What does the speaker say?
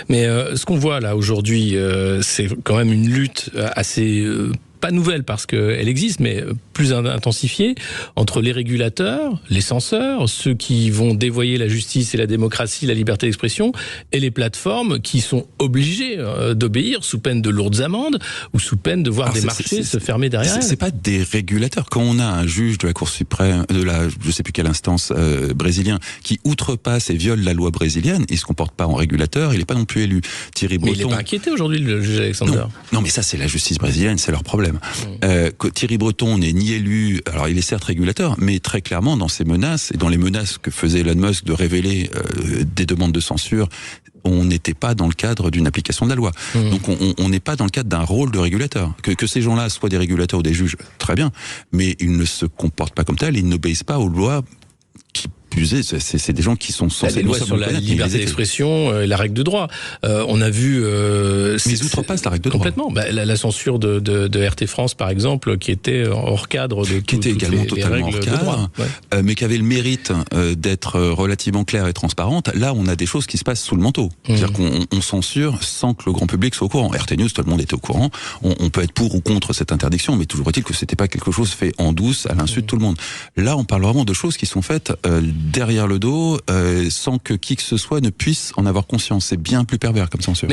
Mais ce qu'on voit là aujourd'hui, c'est quand même une lutte assez pas nouvelle parce qu'elle existe, mais plus intensifiée entre les régulateurs, les censeurs, ceux qui vont dévoyer la justice et la démocratie, la liberté d'expression, et les plateformes qui sont obligées d'obéir sous peine de lourdes amendes ou sous peine de voir des marchés se fermer derrière elles. C'est pas des régulateurs. Quand on a un juge de la Cour suprême, je sais plus quelle instance brésilien, qui outrepasse et viole la loi brésilienne, il se comporte pas en régulateur, il est pas non plus élu. Thierry Breton. Mais il n'est pas inquiété aujourd'hui, le juge Alexander. Non, mais ça c'est la justice brésilienne, c'est leur problème. Thierry Breton n'est ni élu, alors il est certes régulateur, mais très clairement dans ses menaces et dans les menaces que faisait Elon Musk de révéler des demandes de censure, on n'était pas dans le cadre d'une application de la loi. Donc on n'est pas dans le cadre d'un rôle de régulateur. Que ces gens-là soient des régulateurs ou des juges, très bien, mais ils ne se comportent pas comme tels, ils n'obéissent pas aux lois qui c'est des gens qui sont censés... Les lois sur la liberté d'expression et la règle de droit. On a vu... mais ils outrepassent la règle de droit. Complètement. La censure de RT France, par exemple, qui était hors cadre de qui était également totalement hors cadre, mais qui avait le mérite d'être relativement claire et transparente. Là, on a des choses qui se passent sous le manteau. C'est-à-dire qu'on censure sans que le grand public soit au courant. RT News, tout le monde était au courant. On peut être pour ou contre cette interdiction, mais toujours est-il que c'était pas quelque chose fait en douce à l'insu de tout le monde. Là, on parle vraiment de choses qui sont faites derrière le dos, sans que qui que ce soit ne puisse en avoir conscience. C'est bien plus pervers comme censure.